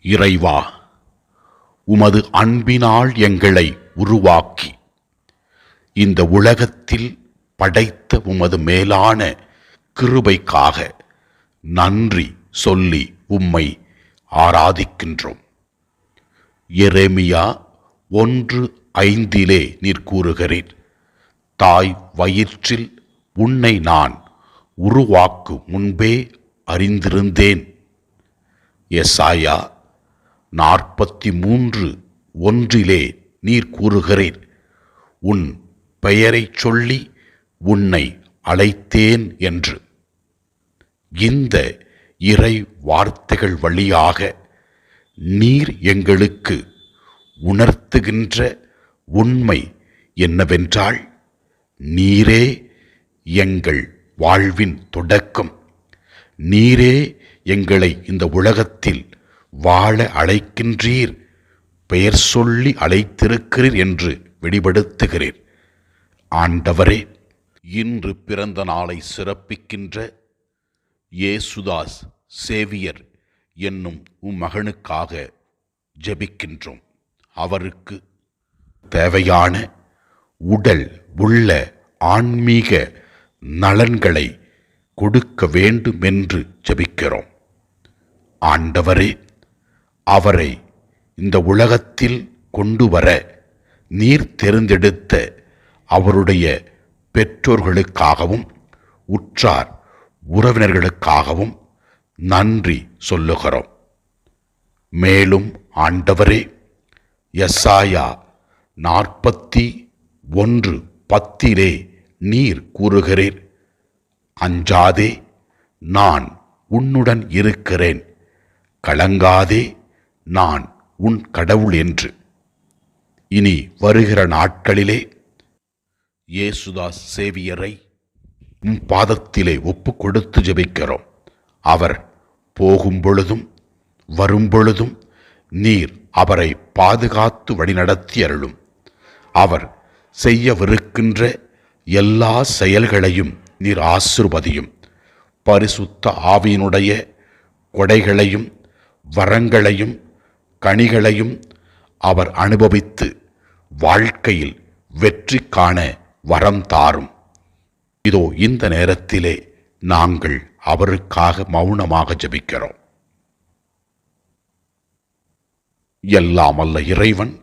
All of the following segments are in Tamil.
இறைவா, உமது அன்பினால் எங்களை உருவாக்கி இந்த உலகத்தில் படைத்த உமது மேலான கிருபைக்காக நன்றி சொல்லி உம்மை ஆராதிக்கின்றோம். எரேமியா 1:5 நீர் கூறுகிறீர், தாய் வயிற்றில் உன்னை நான் உருவாக்கு முன்பே அறிந்திருந்தேன். எசாயா 43:1 நீர் கூறுகிறீர், உன் பெயரைச் சொல்லி உன்னை அழைத்தேன் என்று. இந்த இறை வார்த்தைகள் வழியாக நீர் எங்களுக்கு உணர்த்துகின்ற உண்மை என்னவென்றால், நீரே எங்கள் வாழ்வின் தொடக்கம், நீரே எங்களை இந்த உலகத்தில் வாழ அழைக்கின்றீர், பெயர் சொல்லி அழைத்திருக்கிறீர் என்று வெளிப்படுத்துகிறீர். ஆண்டவரே, இன்று பிறந்த நாளை சிறப்பிக்கின்ற இயேசுதாஸ் சேவியர் என்னும் மகனுக்காக ஜெபிக்கின்றோம். அவருக்கு தேவையான உடல் உள்ள ஆன்மீக நலன்களை கொடுக்க வேண்டும் என்று ஜெபிக்கிறோம். ஆண்டவரே, அவரை இந்த உலகத்தில் கொண்டு வர நீர் தேர்ந்தெடுத்த அவருடைய பெற்றோர்களுக்காகவும் உற்றார் உறவினர்களுக்காகவும் நன்றி சொல்லுகிறோம். மேலும் ஆண்டவரே, எசாயா 41:10 நீர் கூறுகிறீர், அஞ்சாதே, நான் உன்னுடன் இருக்கிறேன், கலங்காதே, நான் உன் கடவுள் என்று. இனி வருகிற நாட்களிலே இயேசுதாஸ் சேவியரை உம் பாதத்திலே ஒப்பு கொடுத்து ஜெபிக்கிறோம். அவர் போகும் பொழுதும் வரும் பொழுதும் நீர் அவரை பாதுகாத்து வழிநடத்தி அருளும். அவர் செய்யவிருக்கின்ற எல்லா செயல்களையும் நீர் ஆசீர்வதியும். பரிசுத்த ஆவியினுடைய கொடைகளையும் வரங்களையும் கனிகளையும் அவர் அனுபவித்து வாழ்க்கையில் வெற்றி காண வரம் தாரும். இதோ இந்த நேரத்திலே நாங்கள் அவருக்காக மௌனமாக ஜெபிக்கிறோம். எல்லாம் வல்ல இறைவன்,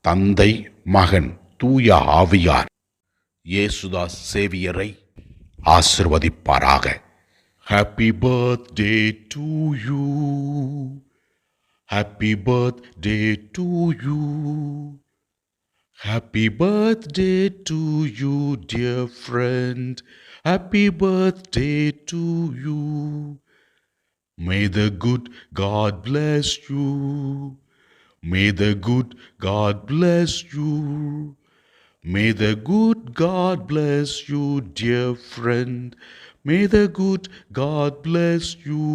தந்தை, மகன், தூய ஆவியார் இயேசுதாஸ் சேவியரை ஆசிர்வதிப்பாராக. Happy birthday to you. Happy birthday to you. Happy birthday to you, dear friend. Happy birthday to you. May the good God bless you. May the good God bless you. May the good God bless you, dear friend. May the good God bless you.